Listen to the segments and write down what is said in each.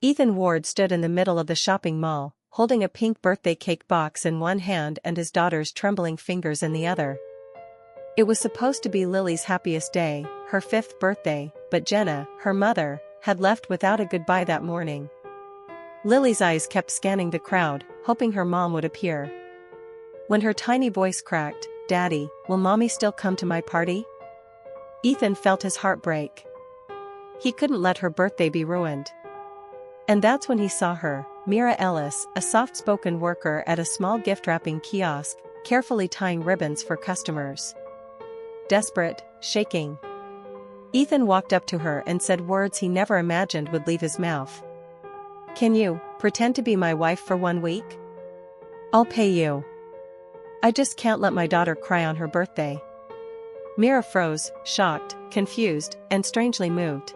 Ethan Ward stood in the middle of the shopping mall, holding a pink birthday cake box in one hand and his daughter's trembling fingers in the other. It was supposed to be Lily's happiest day, her 5th birthday, but Jenna, her mother, had left without a goodbye that morning. Lily's eyes kept scanning the crowd, hoping her mom would appear. When her tiny voice cracked, "Daddy, will Mommy still come to my party?" Ethan felt his heart break. He couldn't let her birthday be ruined. And that's when he saw her, Mira Ellis, a soft-spoken worker at a small gift-wrapping kiosk, carefully tying ribbons for customers. Desperate, shaking, Ethan walked up to her and said words he never imagined would leave his mouth. "Can you pretend to be my wife for 1 week? I'll pay you. I just can't let my daughter cry on her birthday." Mira froze, shocked, confused, and strangely moved.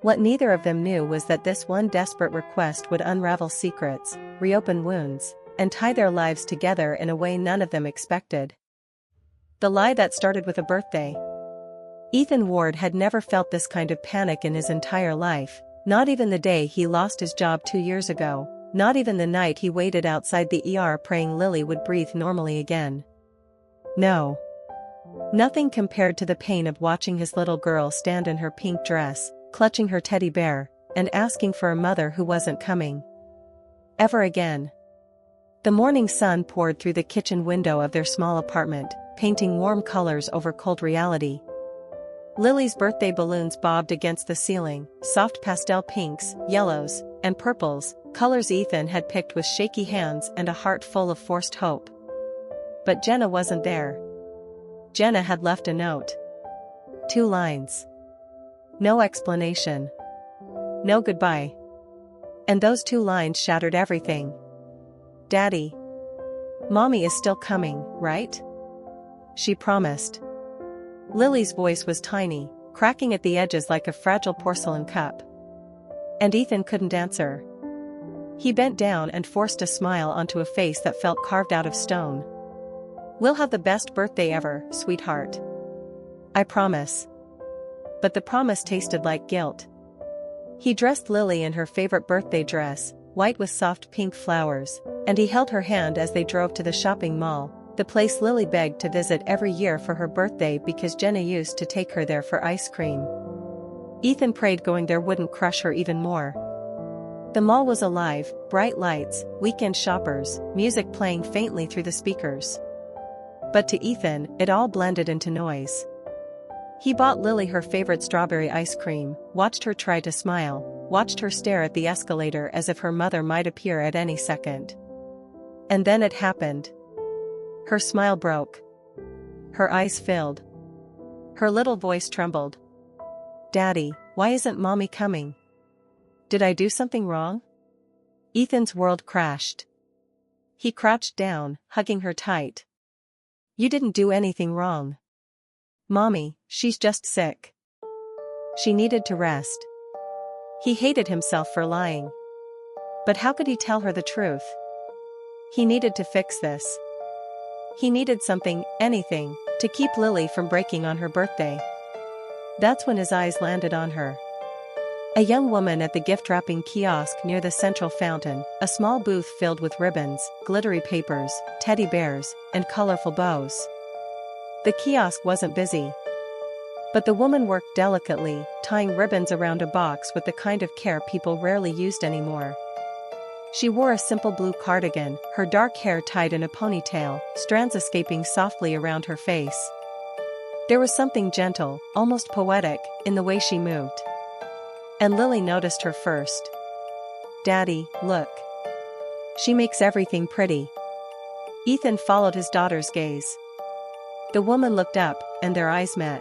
What neither of them knew was that this one desperate request would unravel secrets, reopen wounds, and tie their lives together in a way none of them expected. The lie that started with a birthday. Ethan Ward had never felt this kind of panic in his entire life, not even the day he lost his job 2 years ago, not even the night he waited outside the ER praying Lily would breathe normally again. No. Nothing compared to the pain of watching his little girl stand in her pink dress, clutching her teddy bear, and asking for a mother who wasn't coming. Ever again. The morning sun poured through the kitchen window of their small apartment, painting warm colors over cold reality. Lily's birthday balloons bobbed against the ceiling, soft pastel pinks, yellows, and purples, colors Ethan had picked with shaky hands and a heart full of forced hope. But Jenna wasn't there. Jenna had left a note. 2 lines. No explanation. No goodbye. And those 2 lines shattered everything. "Daddy. Mommy is still coming, right?" she promised. Lily's voice was tiny, cracking at the edges like a fragile porcelain cup. And Ethan couldn't answer. He bent down and forced a smile onto a face that felt carved out of stone. "We'll have the best birthday ever, sweetheart. I promise." But the promise tasted like guilt. He dressed Lily in her favorite birthday dress, white with soft pink flowers, and he held her hand as they drove to the shopping mall, the place Lily begged to visit every year for her birthday because Jenna used to take her there for ice cream. Ethan prayed going there wouldn't crush her even more. The mall was alive, bright lights, weekend shoppers, music playing faintly through the speakers. But to Ethan, it all blended into noise. He bought Lily her favorite strawberry ice cream, watched her try to smile, watched her stare at the escalator as if her mother might appear at any second. And then it happened. Her smile broke. Her eyes filled. Her little voice trembled. "Daddy, why isn't Mommy coming? Did I do something wrong?" Ethan's world crashed. He crouched down, hugging her tight. "You didn't do anything wrong. Mommy, she's just sick. She needed to rest." He hated himself for lying. But how could he tell her the truth? He needed to fix this. He needed something, anything, to keep Lily from breaking on her birthday. That's when his eyes landed on her. A young woman at the gift-wrapping kiosk near the central fountain, a small booth filled with ribbons, glittery papers, teddy bears, and colorful bows. The kiosk wasn't busy. But the woman worked delicately, tying ribbons around a box with the kind of care people rarely used anymore. She wore a simple blue cardigan, her dark hair tied in a ponytail, strands escaping softly around her face. There was something gentle, almost poetic, in the way she moved. And Lily noticed her first. "Daddy, look. She makes everything pretty." Ethan followed his daughter's gaze. The woman looked up, and their eyes met.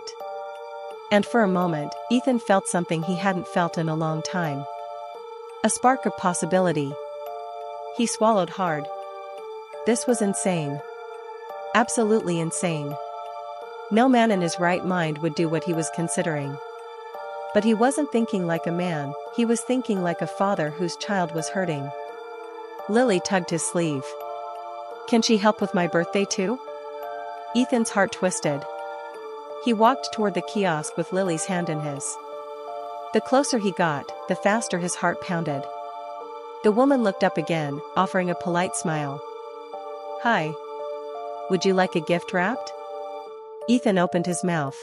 And for a moment, Ethan felt something he hadn't felt in a long time. A spark of possibility. He swallowed hard. This was insane. Absolutely insane. No man in his right mind would do what he was considering. But he wasn't thinking like a man, he was thinking like a father whose child was hurting. Lily tugged his sleeve. "Can she help with my birthday too?" Ethan's heart twisted. He walked toward the kiosk with Lily's hand in his. The closer he got, the faster his heart pounded. The woman looked up again, offering a polite smile. "Hi. Would you like a gift wrapped?" Ethan opened his mouth.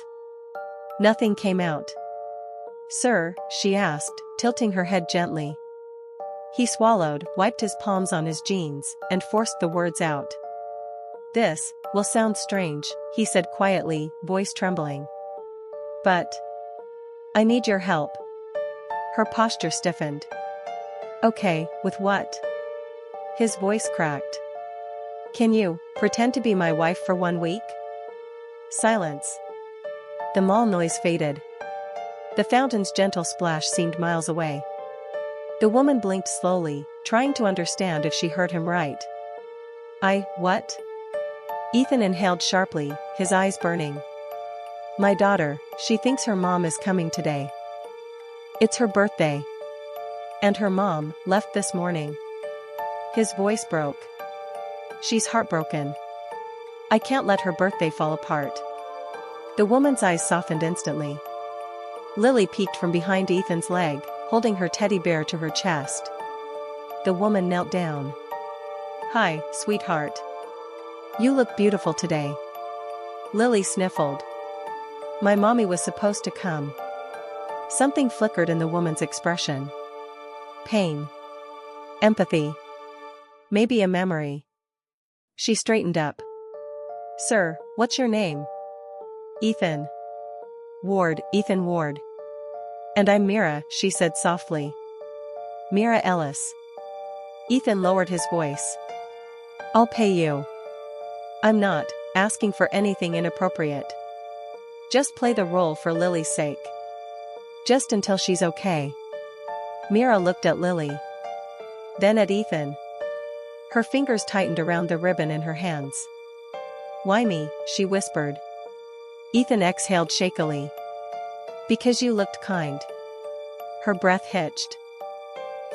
Nothing came out. "Sir," she asked, tilting her head gently. He swallowed, wiped his palms on his jeans, and forced the words out. "This will sound strange," he said quietly, voice trembling. "But I need your help." Her posture stiffened. "Okay, with what?" His voice cracked. "Can you pretend to be my wife for 1 week?" Silence. The mall noise faded. The fountain's gentle splash seemed miles away. The woman blinked slowly, trying to understand if she heard him right. What?" Ethan inhaled sharply, his eyes burning. "My daughter, she thinks her mom is coming today. It's her birthday. And her mom left this morning." His voice broke. "She's heartbroken. I can't let her birthday fall apart." The woman's eyes softened instantly. Lily peeked from behind Ethan's leg, holding her teddy bear to her chest. The woman knelt down. "Hi, sweetheart. You look beautiful today." Lily sniffled. "My mommy was supposed to come." Something flickered in the woman's expression. Pain. Empathy. Maybe a memory. She straightened up. "Sir, what's your name?" "Ethan Ward." "Ethan Ward. And I'm Mira," she said softly. "Mira Ellis." Ethan lowered his voice. "I'll pay you. I'm not asking for anything inappropriate. Just play the role for Lily's sake. Just until she's okay." Mira looked at Lily. Then at Ethan. Her fingers tightened around the ribbon in her hands. "Why me?" she whispered. Ethan exhaled shakily. "Because you looked kind." Her breath hitched.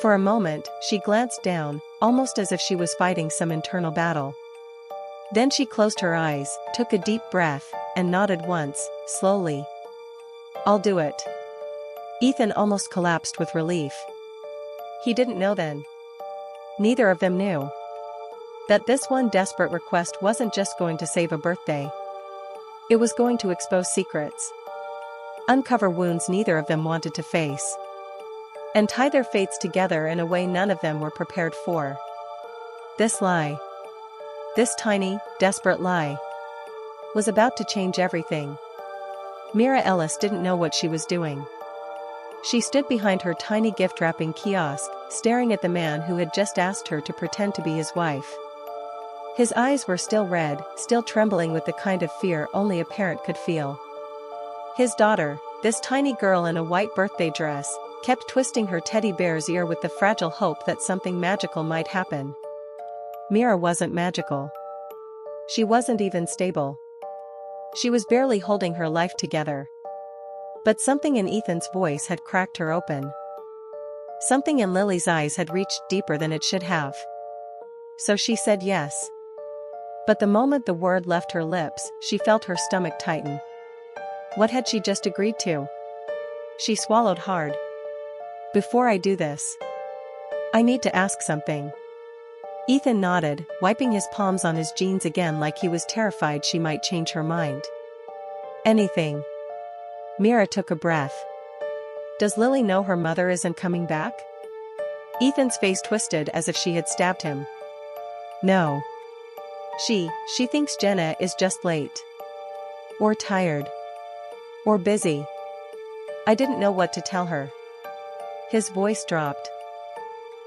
For a moment, she glanced down, almost as if she was fighting some internal battle. Then she closed her eyes, took a deep breath, and nodded once, slowly. "I'll do it." Ethan almost collapsed with relief. He didn't know then. Neither of them knew. That this one desperate request wasn't just going to save a birthday. It was going to expose secrets. Uncover wounds neither of them wanted to face. And tie their fates together in a way none of them were prepared for. This lie. This tiny, desperate lie. Was about to change everything. Mira Ellis didn't know what she was doing. She stood behind her tiny gift-wrapping kiosk, staring at the man who had just asked her to pretend to be his wife. His eyes were still red, still trembling with the kind of fear only a parent could feel. His daughter, this tiny girl in a white birthday dress, kept twisting her teddy bear's ear with the fragile hope that something magical might happen. Mira wasn't magical. She wasn't even stable. She was barely holding her life together. But something in Ethan's voice had cracked her open. Something in Lily's eyes had reached deeper than it should have. So she said yes. But the moment the word left her lips, she felt her stomach tighten. What had she just agreed to? She swallowed hard. "Before I do this, I need to ask something." Ethan nodded, wiping his palms on his jeans again like he was terrified she might change her mind. "Anything." Mira took a breath. "Does Lily know her mother isn't coming back?" Ethan's face twisted as if she had stabbed him. "No. She thinks Jenna is just late. Or tired. Or busy. I didn't know what to tell her." His voice dropped.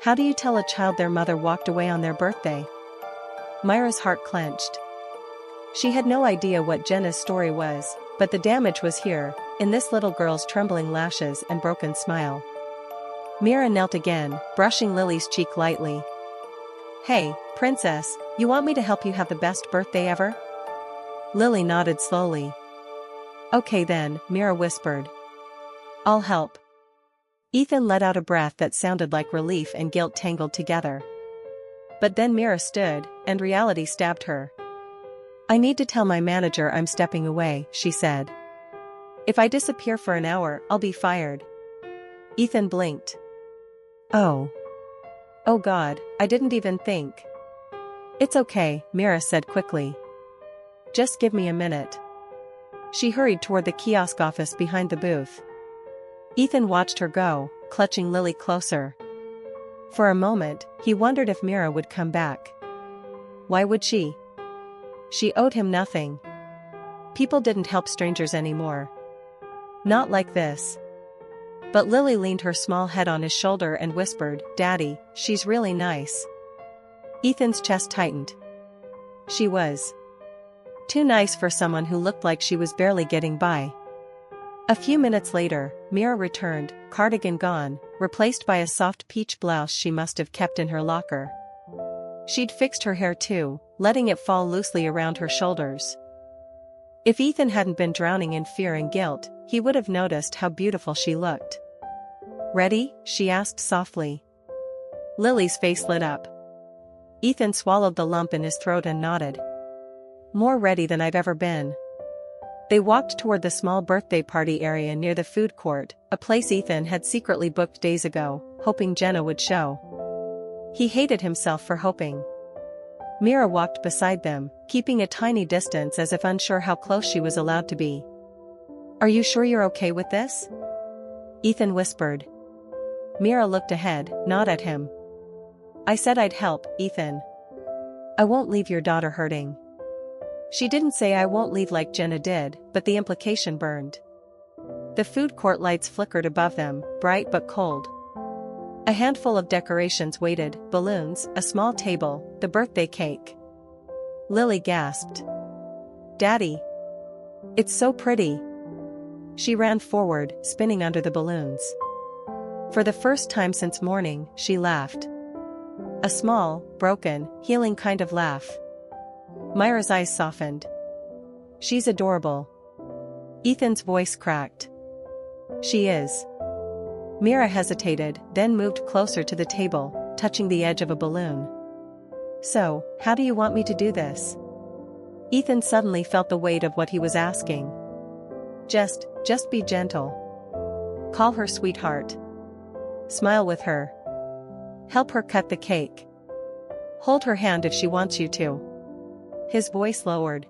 "How do you tell a child their mother walked away on their birthday?" Myra's heart clenched. She had no idea what Jenna's story was, but the damage was here, in this little girl's trembling lashes and broken smile. Mira knelt again, brushing Lily's cheek lightly. "Hey, princess, you want me to help you have the best birthday ever?" Lily nodded slowly. "Okay then," Mira whispered. "I'll help." Ethan let out a breath that sounded like relief and guilt tangled together. But then Mira stood, and reality stabbed her. "I need to tell my manager I'm stepping away," she said. "If I disappear for an hour, I'll be fired." Ethan blinked. Oh. Oh God, I didn't even think. It's okay, Mira said quickly. Just give me a minute. She hurried toward the kiosk office behind the booth. Ethan watched her go, clutching Lily closer. For a moment, he wondered if Mira would come back. Why would she? She owed him nothing. People didn't help strangers anymore. Not like this. But Lily leaned her small head on his shoulder and whispered, "Daddy, she's really nice." Ethan's chest tightened. She was too nice for someone who looked like she was barely getting by. A few minutes later, Mira returned, cardigan gone, replaced by a soft peach blouse she must have kept in her locker. She'd fixed her hair too, letting it fall loosely around her shoulders. If Ethan hadn't been drowning in fear and guilt, he would have noticed how beautiful she looked. "Ready?" she asked softly. Lily's face lit up. Ethan swallowed the lump in his throat and nodded. "More ready than I've ever been." They walked toward the small birthday party area near the food court, a place Ethan had secretly booked days ago, hoping Jenna would show. He hated himself for hoping. Mira walked beside them, keeping a tiny distance as if unsure how close she was allowed to be. "Are you sure you're okay with this?" Ethan whispered. Mira looked ahead, not at him. "I said I'd help, Ethan. I won't leave your daughter hurting." She didn't say "I won't leave" like Jenna did, but the implication burned. The food court lights flickered above them, bright but cold. A handful of decorations waited, balloons, a small table, the birthday cake. Lily gasped. "Daddy! It's so pretty!" She ran forward, spinning under the balloons. For the first time since morning, she laughed. A small, broken, healing kind of laugh. Mira's eyes softened. "She's adorable." Ethan's voice cracked. "She is." Mira hesitated, then moved closer to the table, touching the edge of a balloon. "So, how do you want me to do this?" Ethan suddenly felt the weight of what he was asking. Just be gentle. Call her sweetheart. Smile with her. Help her cut the cake. Hold her hand if she wants you to. His voice lowered.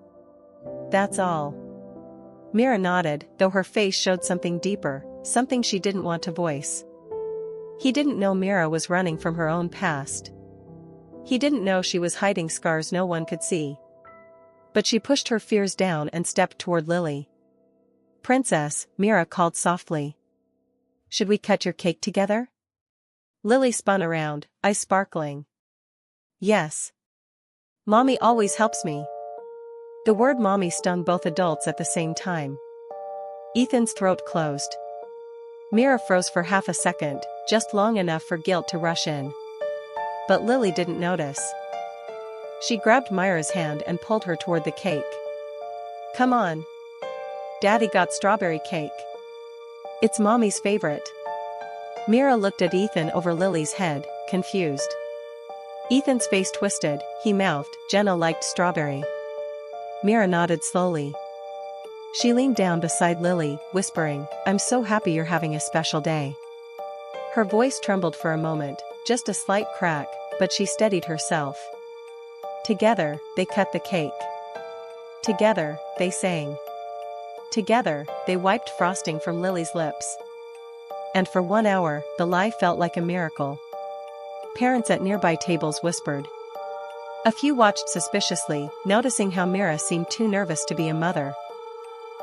"That's all." Mira nodded, though her face showed something deeper, something she didn't want to voice. He didn't know Mira was running from her own past. He didn't know she was hiding scars no one could see. But she pushed her fears down and stepped toward Lily. "Princess," Mira called softly. "Should we cut your cake together?" Lily spun around, eyes sparkling. "Yes. Mommy always helps me." The word mommy stung both adults at the same time. Ethan's throat closed. Mira froze for half a second, just long enough for guilt to rush in. But Lily didn't notice. She grabbed Mira's hand and pulled her toward the cake. "Come on. Daddy got strawberry cake. It's Mommy's favorite." Mira looked at Ethan over Lily's head, confused. Ethan's face twisted, he mouthed, "Jenna liked strawberry." Mira nodded slowly. She leaned down beside Lily, whispering, "I'm so happy you're having a special day." Her voice trembled for a moment, just a slight crack, but she steadied herself. Together, they cut the cake. Together, they sang. Together, they wiped frosting from Lily's lips. And for 1 hour, the lie felt like a miracle. Parents at nearby tables whispered. A few watched suspiciously, noticing how Mira seemed too nervous to be a mother.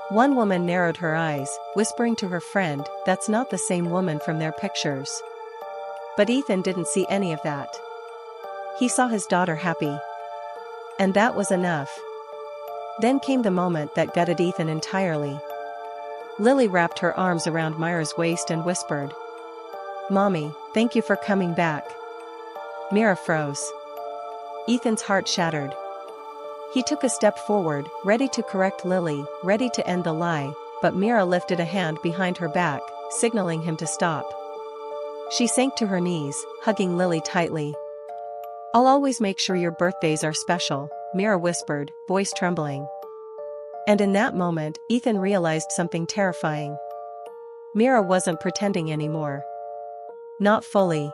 One woman narrowed her eyes, whispering to her friend, "That's not the same woman from their pictures." But Ethan didn't see any of that. He saw his daughter happy. And that was enough. Then came the moment that gutted Ethan entirely. Lily wrapped her arms around Mira's waist and whispered, "Mommy, thank you for coming back." Mira froze. Ethan's heart shattered. He took a step forward, ready to correct Lily, ready to end the lie, but Mira lifted a hand behind her back, signaling him to stop. She sank to her knees, hugging Lily tightly. "I'll always make sure your birthdays are special," Mira whispered, voice trembling. And in that moment, Ethan realized something terrifying. Mira wasn't pretending anymore. Not fully.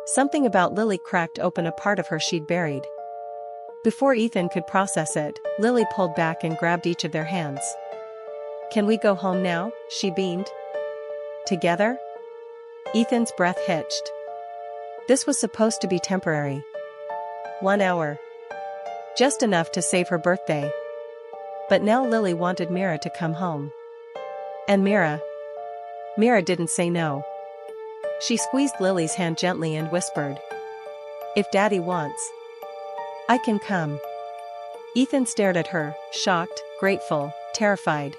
Something about Lily cracked open a part of her she'd buried. Before Ethan could process it, Lily pulled back and grabbed each of their hands. "Can we go home now?" she beamed. "Together?" Ethan's breath hitched. This was supposed to be temporary. 1 hour. Just enough to save her birthday. But now Lily wanted Mira to come home. And Mira? Mira didn't say no. She squeezed Lily's hand gently and whispered, "If Daddy wants, I can come." Ethan stared at her, shocked, grateful, terrified.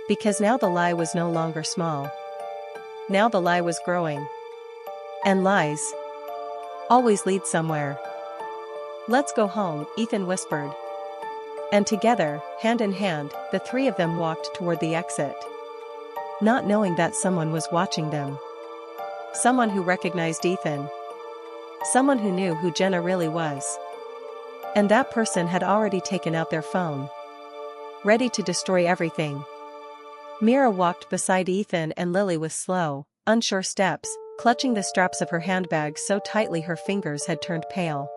Because now the lie was no longer small. Now the lie was growing. And lies always lead somewhere. "Let's go home," Ethan whispered. And together, hand in hand, the three of them walked toward the exit. Not knowing that someone was watching them. Someone who recognized Ethan. Someone who knew who Jenna really was. And that person had already taken out their phone. Ready to destroy everything. Mira walked beside Ethan and Lily with slow, unsure steps, clutching the straps of her handbag so tightly her fingers had turned pale.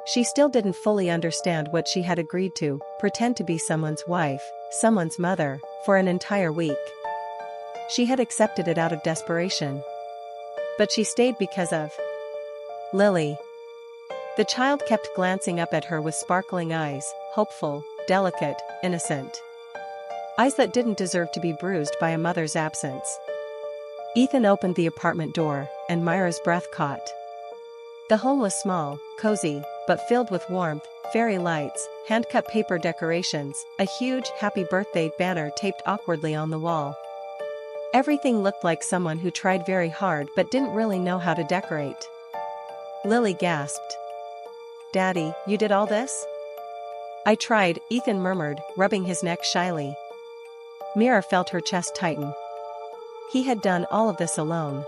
She still didn't fully understand what she had agreed to, pretend to be someone's wife, someone's mother, for an entire week. She had accepted it out of desperation. But she stayed because of Lily. The child kept glancing up at her with sparkling eyes, hopeful, delicate, innocent. Eyes that didn't deserve to be bruised by a mother's absence. Ethan opened the apartment door, and Myra's breath caught. The home was small, cozy, but filled with warmth, fairy lights, hand-cut paper decorations, a huge happy birthday banner taped awkwardly on the wall. Everything looked like someone who tried very hard but didn't really know how to decorate. Lily gasped. "Daddy, you did all this?" "I tried," Ethan murmured, rubbing his neck shyly. Mira felt her chest tighten. He had done all of this alone.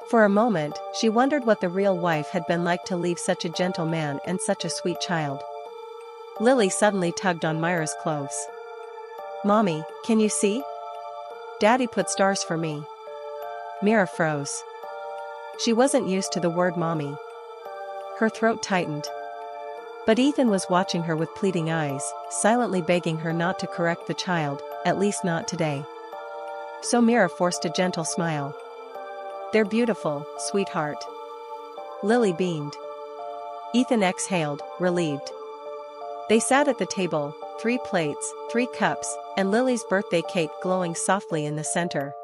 For a moment, she wondered what the real wife had been like to leave such a gentle man and such a sweet child. Lily suddenly tugged on Myra's clothes. "Mommy, can you see? Daddy put stars for me." Mira froze. She wasn't used to the word mommy. Her throat tightened. But Ethan was watching her with pleading eyes, silently begging her not to correct the child, at least not today. So Mira forced a gentle smile. "They're beautiful, sweetheart." Lily beamed. Ethan exhaled, relieved. They sat at the table, 3 plates, 3 cups, and Lily's birthday cake glowing softly in the center.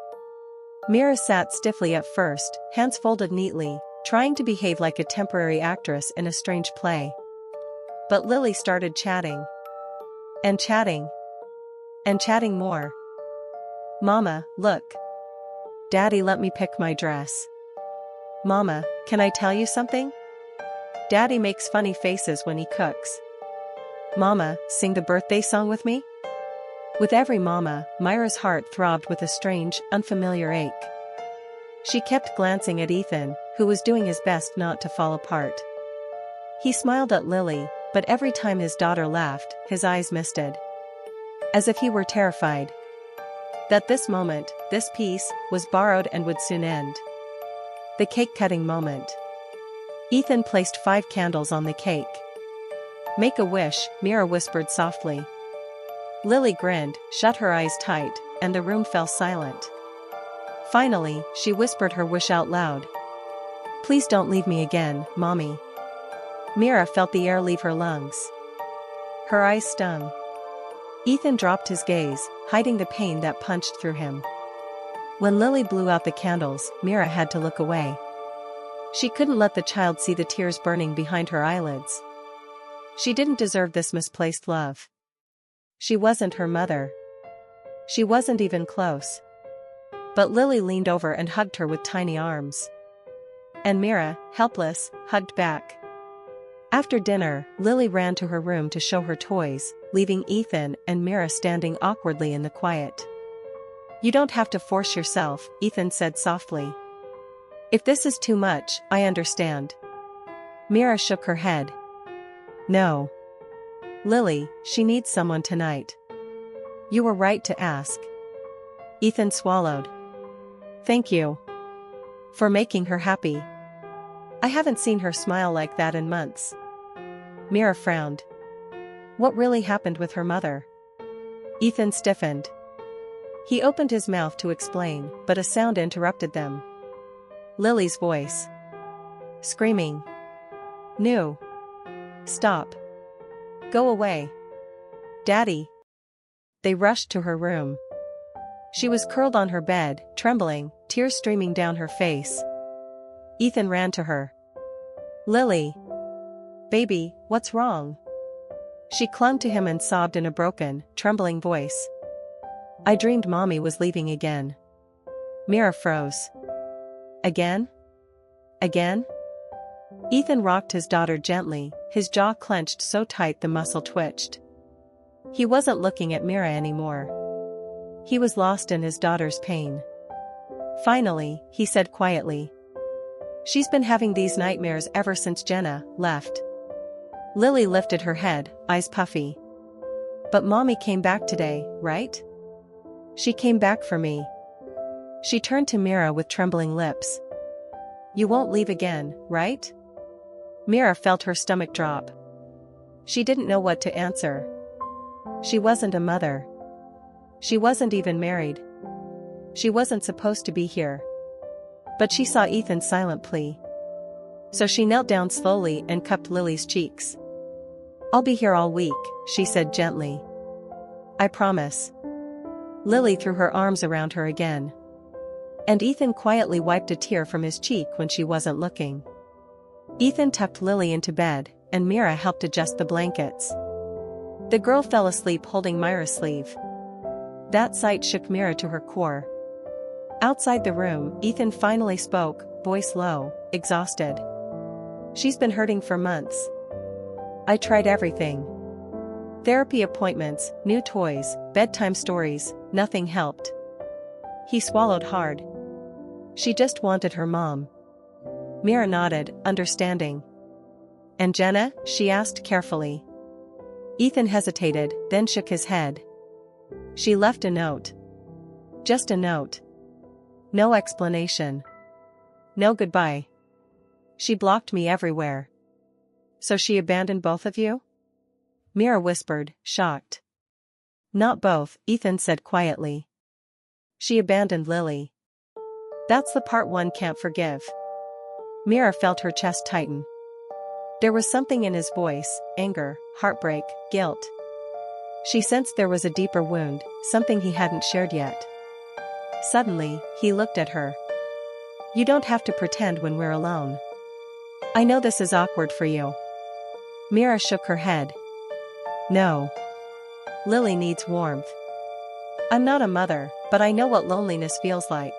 Mira sat stiffly at first, hands folded neatly, trying to behave like a temporary actress in a strange play. But Lily started chatting. And chatting. And chatting more. "Mama, look. Daddy let me pick my dress." "Mama, can I tell you something? Daddy makes funny faces when he cooks." "Mama, sing the birthday song with me?" With every mama, Myra's heart throbbed with a strange, unfamiliar ache. She kept glancing at Ethan, who was doing his best not to fall apart. He smiled at Lily, but every time his daughter laughed, his eyes misted. As if he were terrified. That this moment, this piece, was borrowed and would soon end. The cake-cutting moment. Ethan placed 5 candles on the cake. "Make a wish," Mira whispered softly. Lily grinned, shut her eyes tight, and the room fell silent. Finally, she whispered her wish out loud. "Please don't leave me again, Mommy." Mira felt the air leave her lungs. Her eyes stung. Ethan dropped his gaze, hiding the pain that punched through him. When Lily blew out the candles, Mira had to look away. She couldn't let the child see the tears burning behind her eyelids. She didn't deserve this misplaced love. She wasn't her mother. She wasn't even close. But Lily leaned over and hugged her with tiny arms. And Mira, helpless, hugged back. After dinner, Lily ran to her room to show her toys, leaving Ethan and Mira standing awkwardly in the quiet. "You don't have to force yourself," Ethan said softly. "If this is too much, I understand." Mira shook her head. "No. Lily, she needs someone tonight. You were right to ask." Ethan swallowed. "Thank you." For making her happy. I haven't seen her smile like that in months. Mira frowned. What really happened with her mother? Ethan stiffened. He opened his mouth to explain, but a sound interrupted them. Lily's voice. Screaming. No. Stop. Go away. Daddy. They rushed to her room. She was curled on her bed, trembling, tears streaming down her face. Ethan ran to her. Lily. Baby, what's wrong? She clung to him and sobbed in a broken, trembling voice. I dreamed Mommy was leaving again. Mira froze. Again? Again? Ethan rocked his daughter gently, his jaw clenched so tight the muscle twitched. He wasn't looking at Mira anymore. He was lost in his daughter's pain. Finally, he said quietly. She's been having these nightmares ever since Jenna left. Lily lifted her head, eyes puffy. But Mommy came back today, right? She came back for me. She turned to Mira with trembling lips. You won't leave again, right? Mira felt her stomach drop. She didn't know what to answer. She wasn't a mother. She wasn't even married. She wasn't supposed to be here. But she saw Ethan's silent plea. So she knelt down slowly and cupped Lily's cheeks. I'll be here all week, she said gently. I promise. Lily threw her arms around her again. And Ethan quietly wiped a tear from his cheek when she wasn't looking. Ethan tucked Lily into bed, and Mira helped adjust the blankets. The girl fell asleep holding Mira's sleeve. That sight shook Mira to her core. Outside the room, Ethan finally spoke, voice low, exhausted. She's been hurting for months. I tried everything. Therapy appointments, new toys, bedtime stories, nothing helped. He swallowed hard. She just wanted her mom. Mira nodded, understanding. And Jenna? She asked carefully. Ethan hesitated, then shook his head. She left a note. Just a note. No explanation. No goodbye. She blocked me everywhere. So she abandoned both of you? Mira whispered, shocked. Not both, Ethan said quietly. She abandoned Lily. That's the part one can't forgive. Mira felt her chest tighten. There was something in his voice, anger, heartbreak, guilt. She sensed there was a deeper wound, something he hadn't shared yet. Suddenly, he looked at her. You don't have to pretend when we're alone. I know this is awkward for you. Mira shook her head. No. Lily needs warmth. I'm not a mother, but I know what loneliness feels like.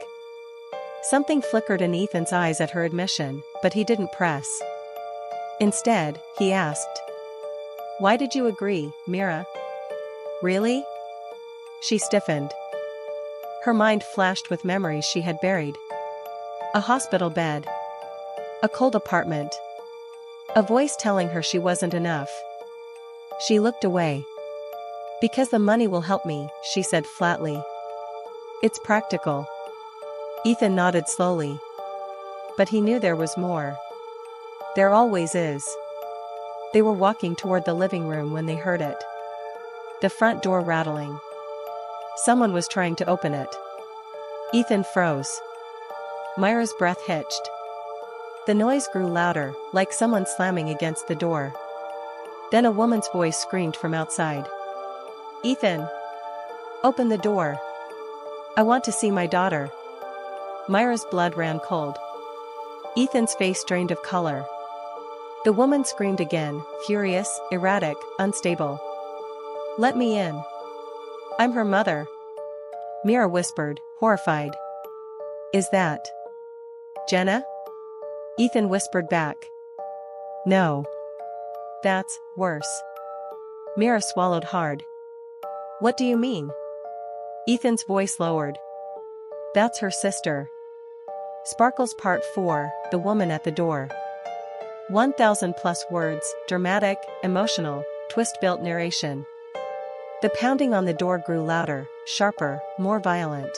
Something flickered in Ethan's eyes at her admission, but he didn't press. Instead, he asked. Why did you agree, Mira? Really? She stiffened. Her mind flashed with memories she had buried. A hospital bed. A cold apartment. A voice telling her she wasn't enough. She looked away. Because the money will help me, she said flatly. It's practical. Ethan nodded slowly. But he knew there was more. There always is. They were walking toward the living room when they heard it. The front door rattling. Someone was trying to open it. Ethan froze. Mira's breath hitched. The noise grew louder, like someone slamming against the door. Then a woman's voice screamed from outside. Ethan! Open the door! I want to see my daughter. Mira's blood ran cold. Ethan's face drained of color. The woman screamed again, furious, erratic, unstable. Let me in. I'm her mother. Mira whispered, horrified. Is that Jenna? Ethan whispered back. No. That's worse. Mira swallowed hard. What do you mean? Ethan's voice lowered. That's her sister. Sparkles Part 4, The Woman at the Door. 1,000 plus words, dramatic, emotional, twist-built narration. The pounding on the door grew louder, sharper, more violent.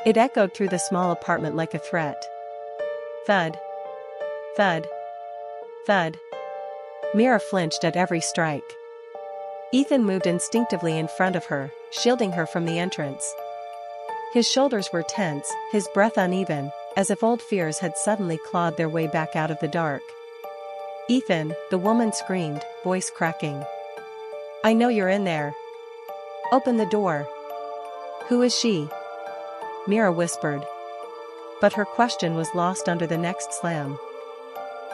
It echoed through the small apartment like a threat. Thud. Thud. Thud. Mira flinched at every strike. Ethan moved instinctively in front of her, shielding her from the entrance. His shoulders were tense, his breath uneven, as if old fears had suddenly clawed their way back out of the dark. "Ethan," the woman screamed, voice cracking. "I know you're in there. Open the door." "Who is she?" Mira whispered. But her question was lost under the next slam.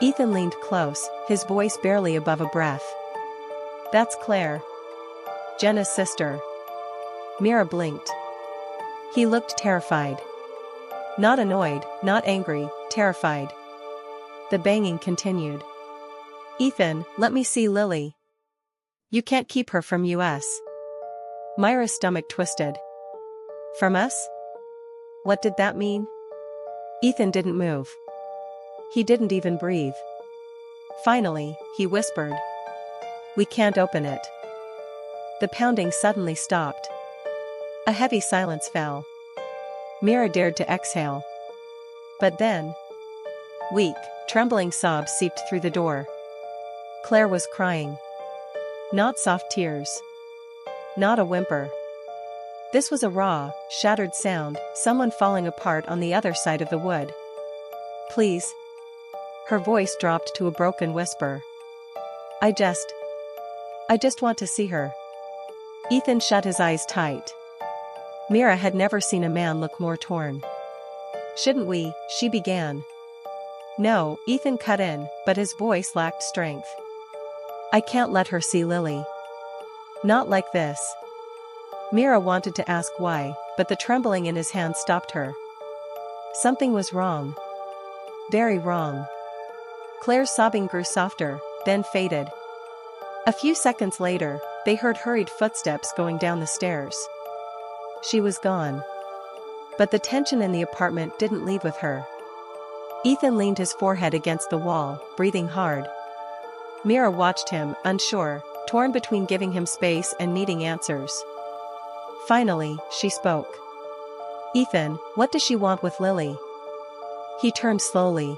Ethan leaned close, his voice barely above a breath. "That's Claire. Jenna's sister." Mira blinked. He looked terrified. Not annoyed, not angry, terrified. The banging continued. "Ethan, let me see Lily. You can't keep her from us." Myra's stomach twisted. "From us?" What did that mean? Ethan didn't move. He didn't even breathe. Finally, he whispered. "We can't open it." The pounding suddenly stopped. A heavy silence fell. Mira dared to exhale. But then, weak, trembling sobs seeped through the door. Claire was crying. Not soft tears. Not a whimper. This was a raw, shattered sound, someone falling apart on the other side of the wood. "Please." Her voice dropped to a broken whisper. I just want to see her." Ethan shut his eyes tight. Mira had never seen a man look more torn. "Shouldn't we?" she began. "No," Ethan cut in, but his voice lacked strength. "I can't let her see Lily. Not like this." Mira wanted to ask why, but the trembling in his hand stopped her. Something was wrong. Very wrong. Claire's sobbing grew softer, then faded. A few seconds later, they heard hurried footsteps going down the stairs. She was gone. But the tension in the apartment didn't leave with her. Ethan leaned his forehead against the wall, breathing hard. Mira watched him, unsure, torn between giving him space and needing answers. Finally, she spoke. "Ethan, what does she want with Lily?" He turned slowly.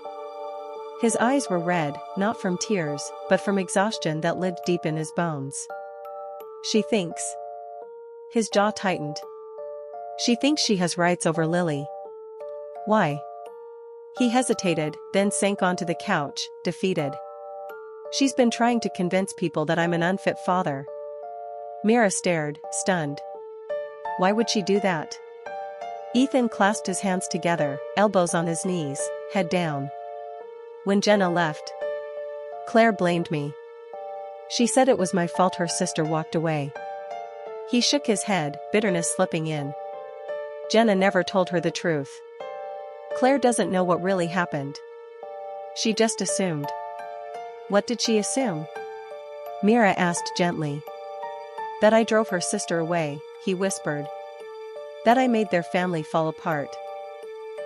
His eyes were red, not from tears, but from exhaustion that lived deep in his bones. "She thinks." His jaw tightened. "She thinks she has rights over Lily." "Why?" He hesitated, then sank onto the couch, defeated. "She's been trying to convince people that I'm an unfit father." Mira stared, stunned. "Why would she do that?" Ethan clasped his hands together, elbows on his knees, head down. "When Jenna left, Claire blamed me. She said it was my fault her sister walked away." He shook his head, bitterness slipping in. "Jenna never told her the truth. Claire doesn't know what really happened. She just assumed." "What did she assume?" Mira asked gently. "That I drove her sister away," he whispered. "That I made their family fall apart."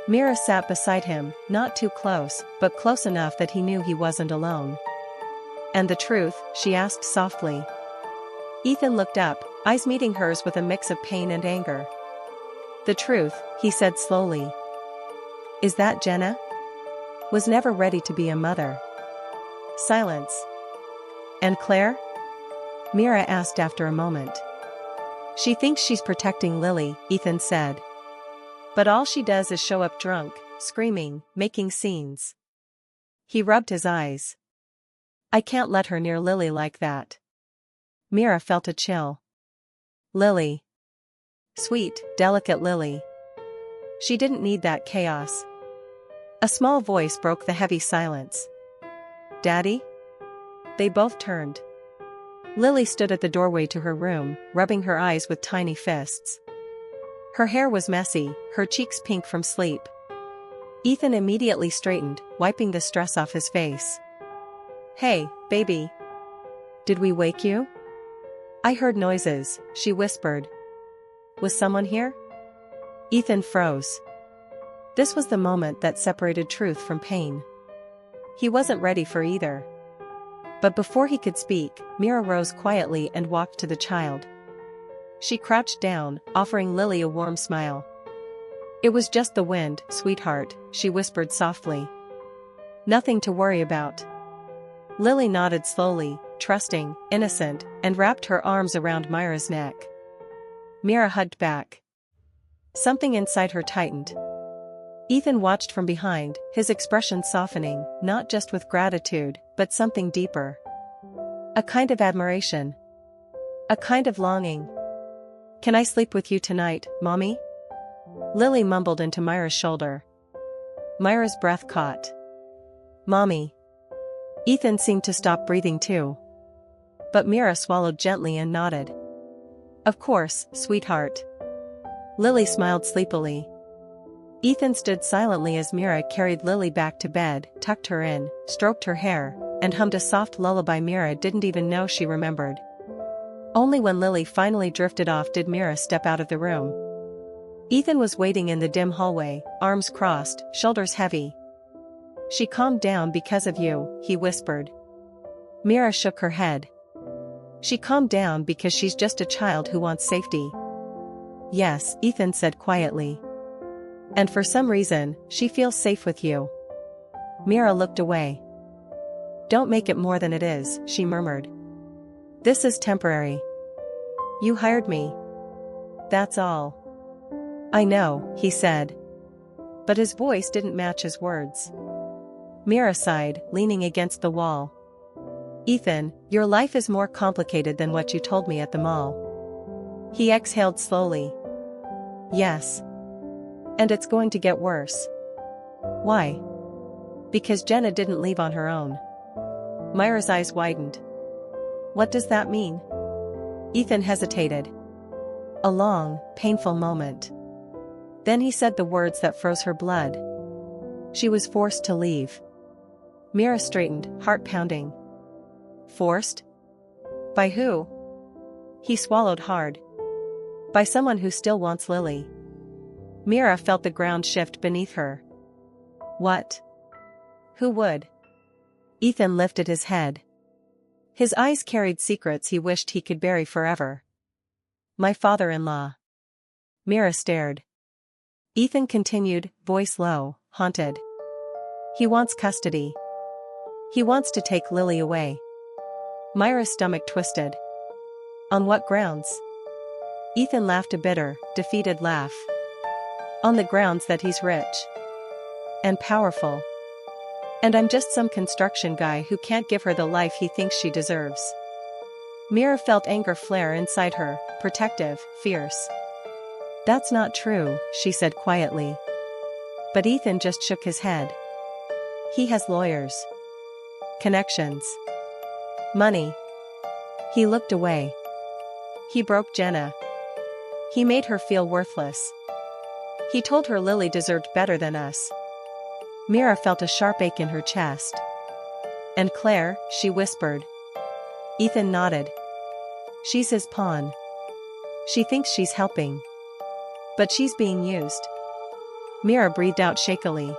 Mira sat beside him, not too close, but close enough that he knew he wasn't alone. "And the truth?" she asked softly. Ethan looked up, eyes meeting hers with a mix of pain and anger. "The truth," he said slowly, "is that Jenna was never ready to be a mother." Silence. "And Claire?" Mira asked after a moment. "She thinks she's protecting Lily," Ethan said. "But all she does is show up drunk, screaming, making scenes." He rubbed his eyes. "I can't let her near Lily like that." Mira felt a chill. Lily. Sweet, delicate Lily. She didn't need that chaos. A small voice broke the heavy silence. "Daddy?" They both turned. Lily stood at the doorway to her room, rubbing her eyes with tiny fists. Her hair was messy, her cheeks pink from sleep. Ethan immediately straightened, wiping the stress off his face. "Hey, baby. Did we wake you?" "I heard noises," she whispered. "Was someone here?" Ethan froze. This was the moment that separated truth from pain. He wasn't ready for either. But before he could speak, Mira rose quietly and walked to the child. She crouched down, offering Lily a warm smile. "It was just the wind, sweetheart," she whispered softly. Nothing to worry about. Lily nodded slowly, trusting, innocent, and wrapped her arms around Mira's neck. Mira hugged back. Something inside her tightened. Ethan watched from behind, his expression softening, not just with gratitude, but something deeper. A kind of admiration. A kind of longing. "Can I sleep with you tonight, Mommy?" Lily mumbled into Mira's shoulder. Mira's breath caught. "Mommy." Ethan seemed to stop breathing too. But Mira swallowed gently and nodded. "Of course, sweetheart." Lily smiled sleepily. Ethan stood silently as Mira carried Lily back to bed, tucked her in, stroked her hair, and hummed a soft lullaby Mira didn't even know she remembered. Only when Lily finally drifted off did Mira step out of the room. Ethan was waiting in the dim hallway, arms crossed, shoulders heavy. "She calmed down because of you," he whispered. Mira shook her head. "She calmed down because she's just a child who wants safety." "Yes," Ethan said quietly. "And for some reason, she feels safe with you." Mira looked away. "Don't make it more than it is," she murmured. "This is temporary. You hired me. That's all." "I know," he said. But his voice didn't match his words. Mira sighed, leaning against the wall. "Ethan, your life is more complicated than what you told me at the mall." He exhaled slowly. "Yes. And it's going to get worse." "Why?" "Because Jenna didn't leave on her own." Mira's eyes widened. "What does that mean?" Ethan hesitated. A long, painful moment. Then he said the words that froze her blood. "She was forced to leave." Mira straightened, heart pounding. "Forced? By who?" He swallowed hard. "By someone who still wants Lily." Mira felt the ground shift beneath her. "What? Who would?" Ethan lifted his head. His eyes carried secrets he wished he could bury forever. "My father-in-law." Mira stared. Ethan continued, voice low, haunted. "He wants custody. He wants to take Lily away." Mira's stomach twisted. "On what grounds?" Ethan laughed a bitter, defeated laugh. "On the grounds that he's rich. And powerful. And I'm just some construction guy who can't give her the life he thinks she deserves." Mira felt anger flare inside her, protective, fierce. "That's not true," she said quietly. But Ethan just shook his head. "He has lawyers. Connections. Money." He looked away. "He broke Jenna. He made her feel worthless. He told her Lily deserved better than us." Mira felt a sharp ache in her chest. "And Claire," she whispered. Ethan nodded. "She's his pawn. She thinks she's helping. But she's being used." Mira breathed out shakily.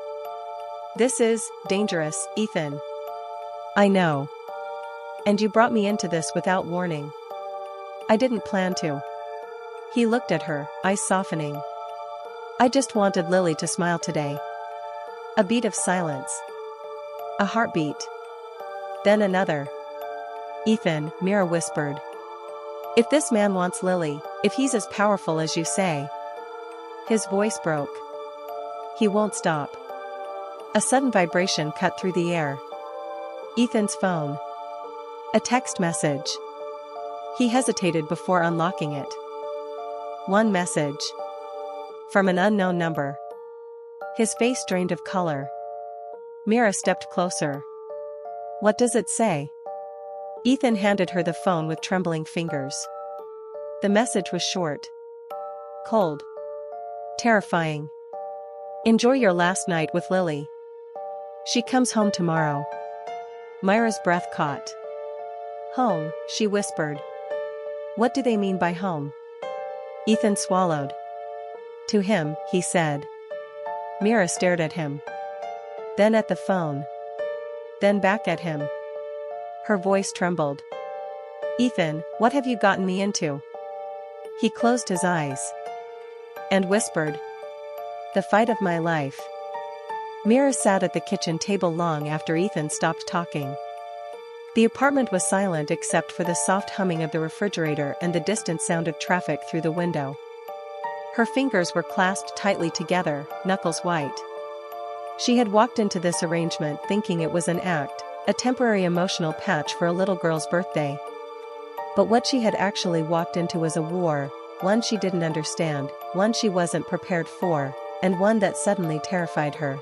"This is dangerous, Ethan." "I know. And you brought me into this without warning." "I didn't plan to." He looked at her, eyes softening. "I just wanted Lily to smile today." A beat of silence. A heartbeat. Then another. "Ethan," Mira whispered. "If this man wants Lily, if he's as powerful as you say." His voice broke. "He won't stop." A sudden vibration cut through the air. Ethan's phone. A text message. He hesitated before unlocking it. One message. From an unknown number. His face drained of color. Mira stepped closer. "What does it say?" Ethan handed her the phone with trembling fingers. The message was short. Cold. Terrifying. "Enjoy your last night with Lily. She comes home tomorrow." Mira's breath caught. "Home," she whispered. "What do they mean by home?" Ethan swallowed. "To him," he said. Mira stared at him. Then at the phone. Then back at him. Her voice trembled. "Ethan, what have you gotten me into?" He closed his eyes. And whispered. "The fight of my life." Mira sat at the kitchen table long after Ethan stopped talking. The apartment was silent except for the soft humming of the refrigerator and the distant sound of traffic through the window. Her fingers were clasped tightly together, knuckles white. She had walked into this arrangement thinking it was an act, a temporary emotional patch for a little girl's birthday. But what she had actually walked into was a war, one she didn't understand, one she wasn't prepared for, and one that suddenly terrified her.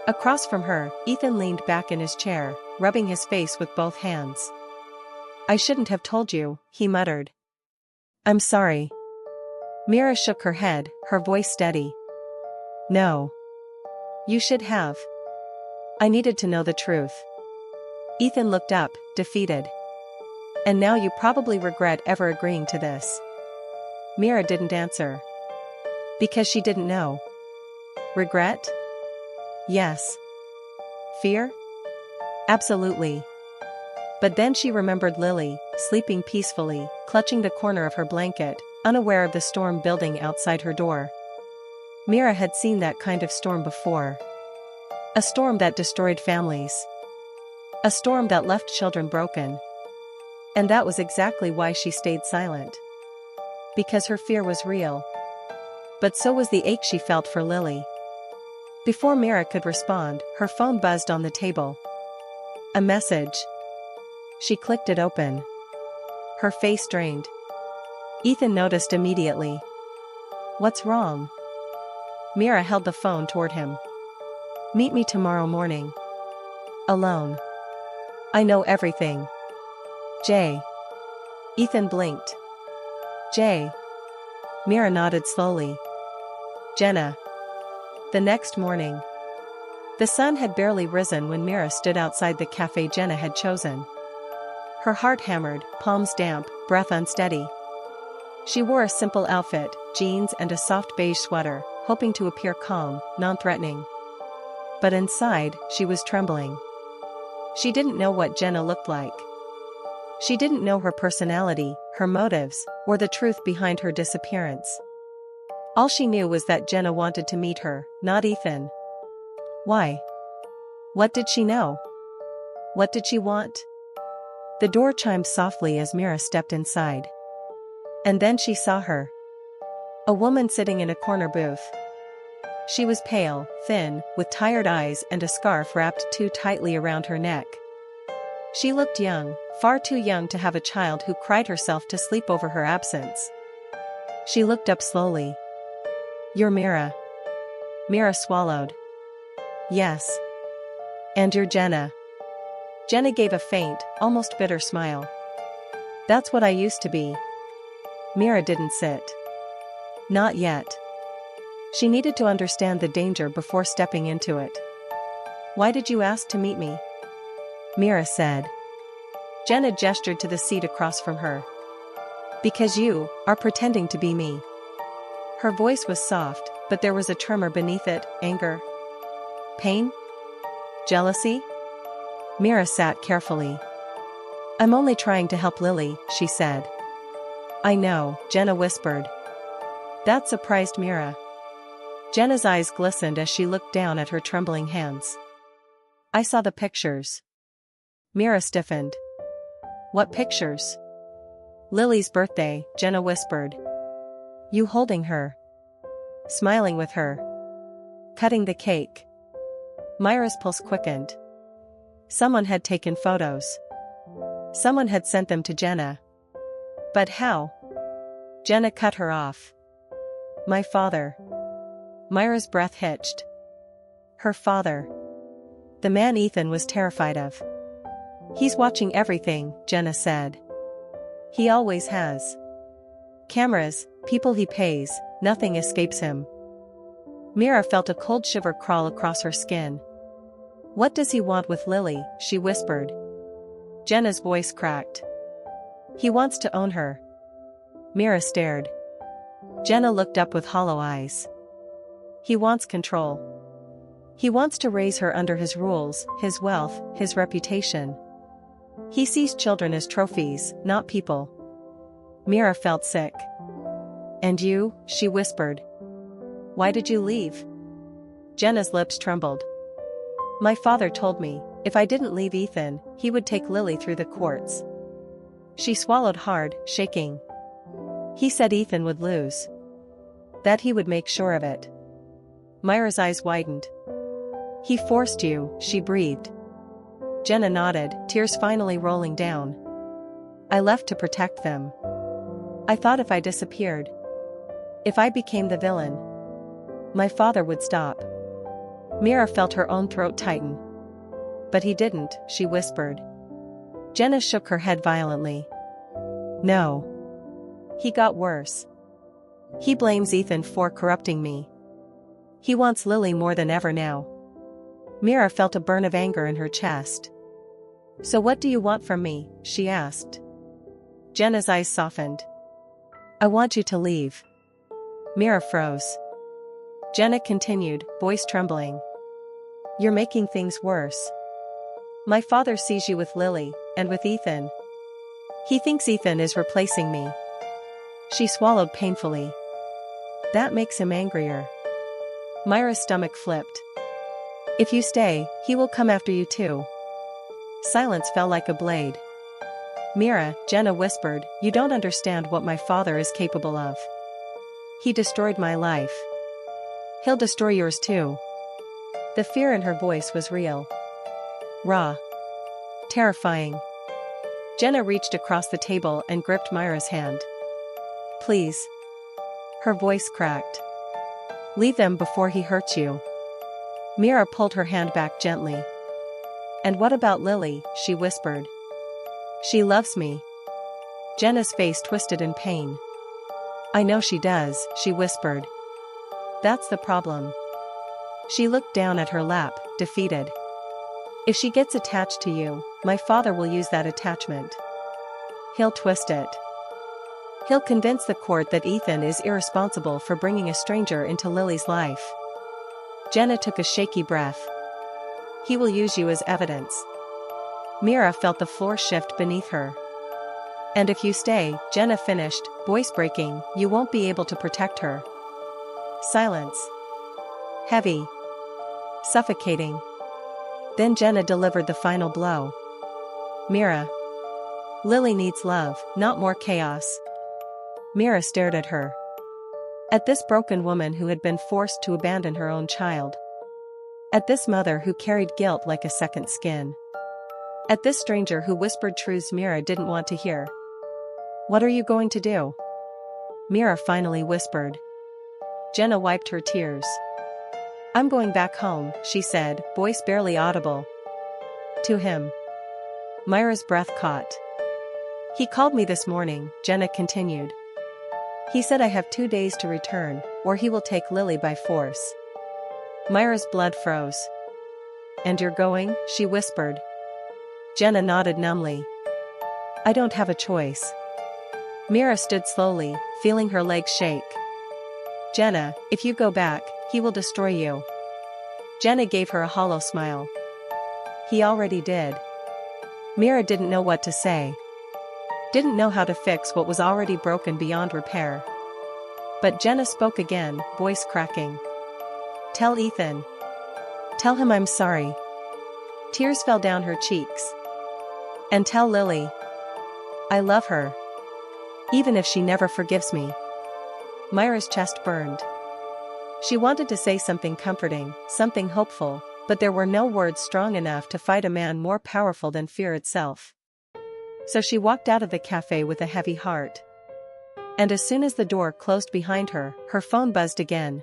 Across from her, Ethan leaned back in his chair, rubbing his face with both hands. "I shouldn't have told you," he muttered. "I'm sorry." Mira shook her head, her voice steady. "No. You should have. I needed to know the truth." Ethan looked up, defeated. "And now you probably regret ever agreeing to this." Mira didn't answer. Because she didn't know. Regret? Yes. Fear? Absolutely. But then she remembered Lily, sleeping peacefully, clutching the corner of her blanket, unaware of the storm building outside her door. Mira had seen that kind of storm before. A storm that destroyed families. A storm that left children broken. And that was exactly why she stayed silent. Because her fear was real. But so was the ache she felt for Lily. Before Mira could respond, her phone buzzed on the table. A message. She clicked it open. Her face strained. Ethan noticed immediately. "What's wrong?" Mira held the phone toward him. "Meet me tomorrow morning. Alone. I know everything. Jay." Ethan blinked. "Jay." Mira nodded slowly. "Jenna." The next morning. The sun had barely risen when Mira stood outside the cafe Jenna had chosen. Her heart hammered, palms damp, breath unsteady. She wore a simple outfit, jeans and a soft beige sweater, hoping to appear calm, non-threatening. But inside, she was trembling. She didn't know what Jenna looked like. She didn't know her personality, her motives, or the truth behind her disappearance. All she knew was that Jenna wanted to meet her, not Ethan. Why? What did she know? What did she want? The door chimed softly as Mira stepped inside. And then she saw her. A woman sitting in a corner booth. She was pale, thin, with tired eyes and a scarf wrapped too tightly around her neck. She looked young, far too young to have a child who cried herself to sleep over her absence. She looked up slowly. "You're Mira." Mira swallowed. "Yes. And you're Jenna." Jenna gave a faint, almost bitter smile. "That's what I used to be." Mira didn't sit. Not yet. She needed to understand the danger before stepping into it. "Why did you ask to meet me?" Mira said. Jenna gestured to the seat across from her. "Because you are pretending to be me." Her voice was soft, but there was a tremor beneath it, anger. Pain? Jealousy? Mira sat carefully. "I'm only trying to help Lily," she said. "I know," Jenna whispered. That surprised Mira. Jenna's eyes glistened as she looked down at her trembling hands. "I saw the pictures." Mira stiffened. "What pictures?" "Lily's birthday," Jenna whispered. "You holding her. Smiling with her. Cutting the cake." Mira's pulse quickened. Someone had taken photos. Someone had sent them to Jenna. But how? Jenna cut her off. "My father." Mira's breath hitched. Her father. The man Ethan was terrified of. "He's watching everything," Jenna said. "He always has. Cameras, people he pays, nothing escapes him." Mira felt a cold shiver crawl across her skin. "What does he want with Lily?" she whispered. Jenna's voice cracked. "He wants to own her." Mira stared. Jenna looked up with hollow eyes. "He wants control. He wants to raise her under his rules, his wealth, his reputation. He sees children as trophies, not people." Mira felt sick. "And you?" she whispered. "Why did you leave?" Jenna's lips trembled. My father told me, if I didn't leave Ethan, he would take Lily through the courts. She swallowed hard, shaking. He said Ethan would lose. That he would make sure of it. Myra's eyes widened. He forced you, she breathed. Jenna nodded, tears finally rolling down. I left to protect them. I thought if I disappeared, if I became the villain, my father would stop. Mira felt her own throat tighten. But he didn't, she whispered. Jenna shook her head violently. No. He got worse. He blames Ethan for corrupting me. He wants Lily more than ever now. Mira felt a burn of anger in her chest. So what do you want from me? She asked. Jenna's eyes softened. I want you to leave. Mira froze. Jenna continued, voice trembling. You're making things worse. My father sees you with Lily, and with Ethan. He thinks Ethan is replacing me. She swallowed painfully. That makes him angrier. Myra's stomach flipped. If you stay, he will come after you too. Silence fell like a blade. Mira, Jenna whispered, you don't understand what my father is capable of. He destroyed my life. He'll destroy yours too. The fear in her voice was real. Raw. Terrifying. Jenna reached across the table and gripped Myra's hand. Please. Her voice cracked. Leave them before he hurts you. Mira pulled her hand back gently. And what about Lily? She whispered. She loves me. Jenna's face twisted in pain. I know she does, she whispered. That's the problem. She looked down at her lap, defeated. If she gets attached to you, my father will use that attachment. He'll twist it. He'll convince the court that Ethan is irresponsible for bringing a stranger into Lily's life. Jenna took a shaky breath. He will use you as evidence. Mira felt the floor shift beneath her. And if you stay, Jenna finished, voice breaking, you won't be able to protect her. Silence. Heavy. Suffocating. Then Jenna delivered the final blow. Mira. Lily needs love, not more chaos. Mira stared at her. At this broken woman who had been forced to abandon her own child. At this mother who carried guilt like a second skin. At this stranger who whispered truths Mira didn't want to hear. What are you going to do? Mira finally whispered. Jenna wiped her tears. I'm going back home, she said, voice barely audible. To him. Myra's breath caught. He called me this morning, Jenna continued. He said I have 2 days to return, or he will take Lily by force. Myra's blood froze. And you're going? She whispered. Jenna nodded numbly. I don't have a choice. Mira stood slowly, feeling her legs shake. Jenna, if you go back, he will destroy you. Jenna gave her a hollow smile. He already did. Mira didn't know what to say. Didn't know how to fix what was already broken beyond repair. But Jenna spoke again, voice cracking. Tell Ethan. Tell him I'm sorry. Tears fell down her cheeks. And tell Lily. I love her. Even if she never forgives me. Myra's chest burned. She wanted to say something comforting, something hopeful, but there were no words strong enough to fight a man more powerful than fear itself. So she walked out of the cafe with a heavy heart. And as soon as the door closed behind her, her phone buzzed again.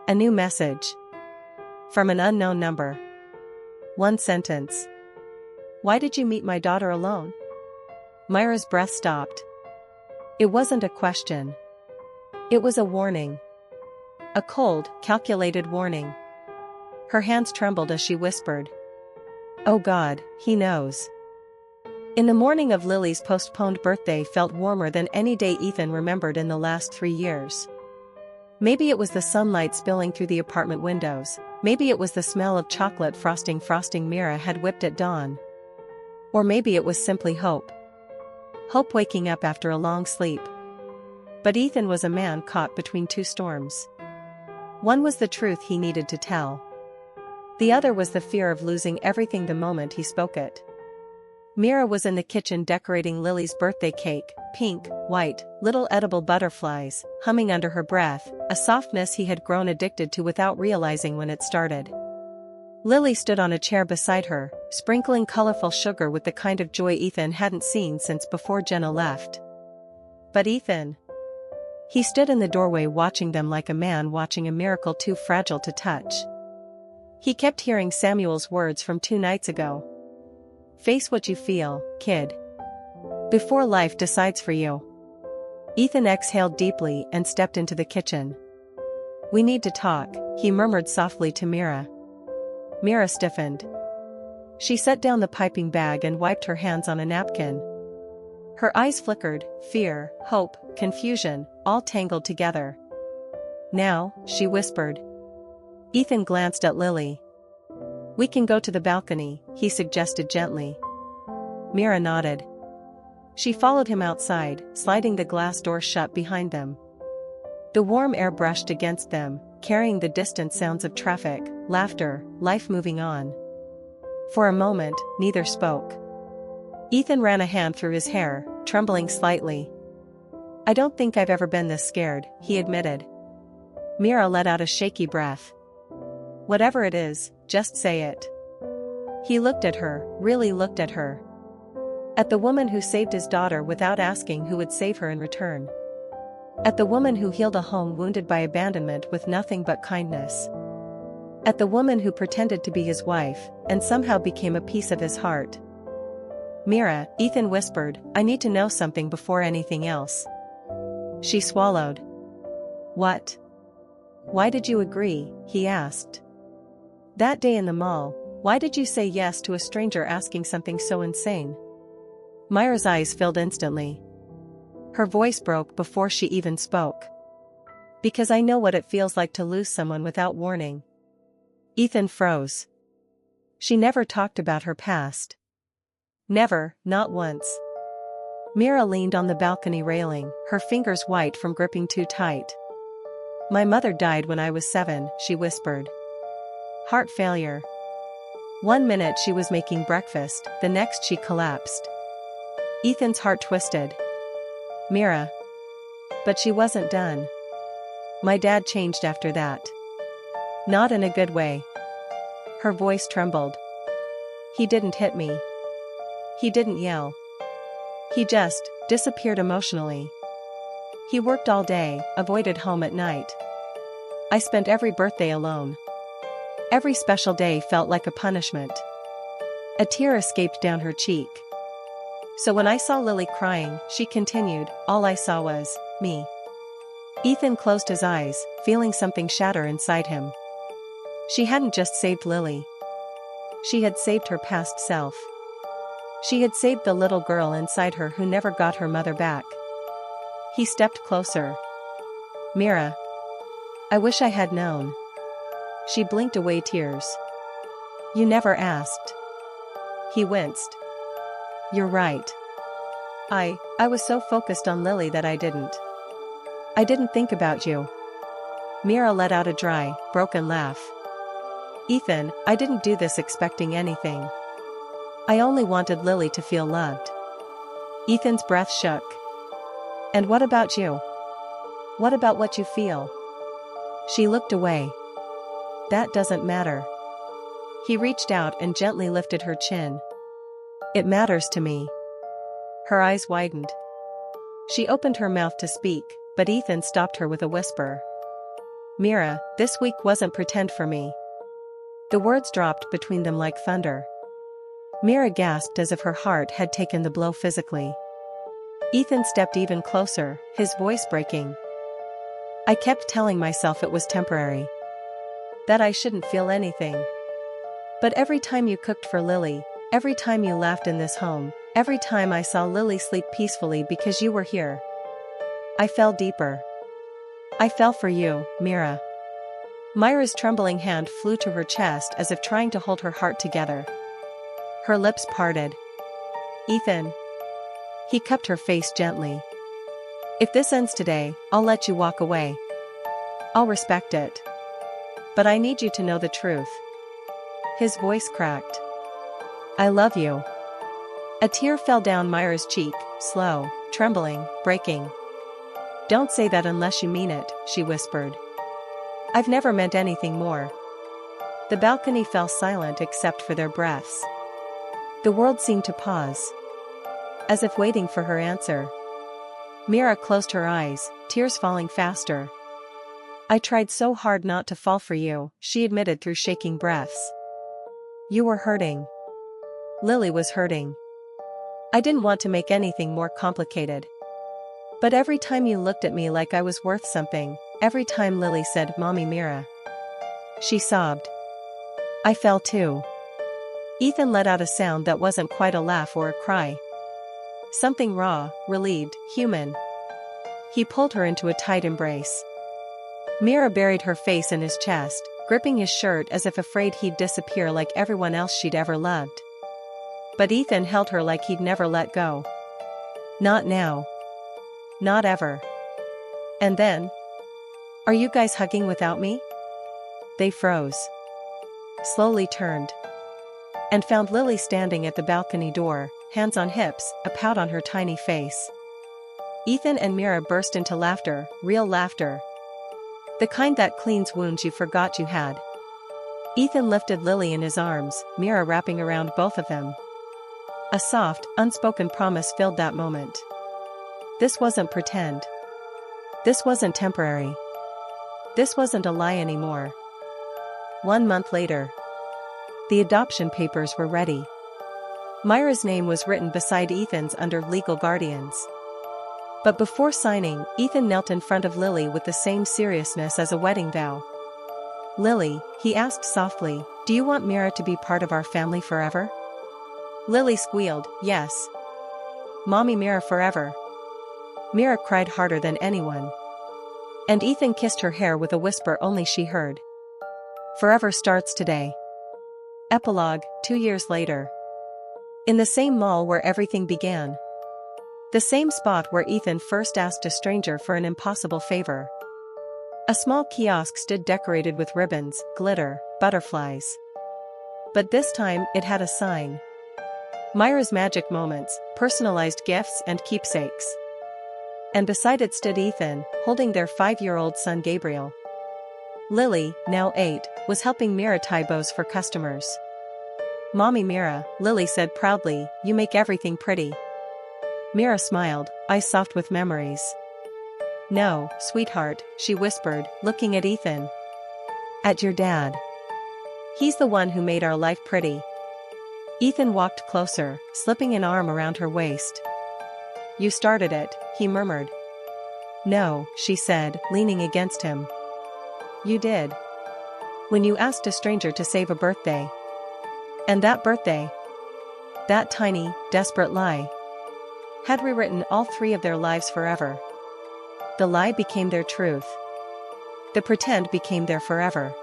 A new message. From an unknown number. One sentence. Why did you meet my daughter alone? Myra's breath stopped. It wasn't a question. It was a warning. A cold, calculated warning. Her hands trembled as she whispered. Oh God, he knows. In the morning of Lily's postponed birthday felt warmer than any day Ethan remembered in the last 3 years. Maybe it was the sunlight spilling through the apartment windows, maybe it was the smell of chocolate frosting Mira had whipped at dawn. Or maybe it was simply hope. Hope waking up after a long sleep. But Ethan was a man caught between 2 storms. One was the truth he needed to tell. The other was the fear of losing everything the moment he spoke it. Mira was in the kitchen decorating Lily's birthday cake, pink, white, little edible butterflies, humming under her breath, a softness he had grown addicted to without realizing when it started. Lily stood on a chair beside her, sprinkling colorful sugar with the kind of joy Ethan hadn't seen since before Jenna left. But Ethan? He stood in the doorway watching them like a man watching a miracle too fragile to touch. He kept hearing Samuel's words from 2 nights ago. Face what you feel, kid. Before life decides for you. Ethan exhaled deeply and stepped into the kitchen. We need to talk, he murmured softly to Mira. Mira stiffened. She set down the piping bag and wiped her hands on a napkin. Her eyes flickered, fear, hope, confusion, all tangled together. Now, she whispered. Ethan glanced at Lily. We can go to the balcony, he suggested gently. Mira nodded. She followed him outside, sliding the glass door shut behind them. The warm air brushed against them, carrying the distant sounds of traffic, laughter, life moving on. For a moment, neither spoke. Ethan ran a hand through his hair, trembling slightly. I don't think I've ever been this scared, he admitted. Mira let out a shaky breath. Whatever it is, just say it. He looked at her, really looked at her. At the woman who saved his daughter without asking who would save her in return. At the woman who healed a home wounded by abandonment with nothing but kindness. At the woman who pretended to be his wife, and somehow became a piece of his heart. Mira, Ethan whispered, I need to know something before anything else. She swallowed. What? Why did you agree? He asked. That day in the mall, why did you say yes to a stranger asking something so insane? Mira's eyes filled instantly. Her voice broke before she even spoke. Because I know what it feels like to lose someone without warning. Ethan froze. She never talked about her past. Never, not once. Mira leaned on the balcony railing, her fingers white from gripping too tight. My mother died when I was 7, she whispered. Heart failure. 1 minute she was making breakfast, the next she collapsed. Ethan's heart twisted. Mira. But she wasn't done. My dad changed after that. Not in a good way. Her voice trembled. He didn't hit me. He didn't yell. He just disappeared emotionally. He worked all day, avoided home at night. I spent every birthday alone. Every special day felt like a punishment. A tear escaped down her cheek. So when I saw Lily crying, she continued, all I saw was me. Ethan closed his eyes, feeling something shatter inside him. She hadn't just saved Lily. She had saved her past self. She had saved the little girl inside her who never got her mother back. He stepped closer. Mira. I wish I had known. She blinked away tears. You never asked. He winced. You're right. I was so focused on Lily that I didn't think about you. Mira let out a dry, broken laugh. Ethan, I didn't do this expecting anything. I only wanted Lily to feel loved. Ethan's breath shook. And what about you? What about what you feel? She looked away. That doesn't matter. He reached out and gently lifted her chin. It matters to me. Her eyes widened. She opened her mouth to speak, but Ethan stopped her with a whisper. Mira, this week wasn't pretend for me. The words dropped between them like thunder. Mira gasped as if her heart had taken the blow physically. Ethan stepped even closer, his voice breaking. I kept telling myself it was temporary. That I shouldn't feel anything. But every time you cooked for Lily, every time you laughed in this home, every time I saw Lily sleep peacefully because you were here, I fell deeper. I fell for you, Mira. Myra's trembling hand flew to her chest as if trying to hold her heart together. Her lips parted. Ethan. He cupped her face gently. If this ends today, I'll let you walk away. I'll respect it. But I need you to know the truth. His voice cracked. I love you. A tear fell down Mira's cheek, slow, trembling, breaking. Don't say that unless you mean it, she whispered. I've never meant anything more. The balcony fell silent except for their breaths. The world seemed to pause, as if waiting for her answer. Mira closed her eyes, tears falling faster. I tried so hard not to fall for you, she admitted through shaking breaths. You were hurting. Lily was hurting. I didn't want to make anything more complicated. But every time you looked at me like I was worth something, every time Lily said, Mommy Mira. She sobbed. I fell too. Ethan let out a sound that wasn't quite a laugh or a cry. Something raw, relieved, human. He pulled her into a tight embrace. Mira buried her face in his chest, gripping his shirt as if afraid he'd disappear like everyone else she'd ever loved. But Ethan held her like he'd never let go. Not now. Not ever. And then? Are you guys hugging without me? They froze. Slowly turned. And found Lily standing at the balcony door, hands on hips, a pout on her tiny face. Ethan and Mira burst into laughter, real laughter. The kind that cleans wounds you forgot you had. Ethan lifted Lily in his arms, Mira wrapping around both of them. A soft, unspoken promise filled that moment. This wasn't pretend. This wasn't temporary. This wasn't a lie anymore. 1 month later. The adoption papers were ready. Mira's name was written beside Ethan's under legal guardians. But before signing, Ethan knelt in front of Lily with the same seriousness as a wedding vow. Lily, he asked softly, do you want Mira to be part of our family forever? Lily squealed, yes. Mommy Mira forever. Mira cried harder than anyone. And Ethan kissed her hair with a whisper only she heard. Forever starts today. Epilogue, 2 years later. In the same mall where everything began. The same spot where Ethan first asked a stranger for an impossible favor. A small kiosk stood decorated with ribbons, glitter, butterflies. But this time it had a sign. Mira's Magic Moments, personalized gifts and keepsakes. And beside it stood Ethan, holding their 5-year-old son Gabriel. Lily, now 8, was helping Mira tie bows for customers. Mommy Mira, Lily said proudly, you make everything pretty. Mira smiled, eyes soft with memories. No, sweetheart, she whispered, looking at Ethan. At your dad. He's the one who made our life pretty. Ethan walked closer, slipping an arm around her waist. You started it, he murmured. No, she said, leaning against him. You did. When you asked a stranger to save a birthday. And that birthday, that tiny, desperate lie, had rewritten all 3 of their lives forever. The lie became their truth. The pretend became their forever.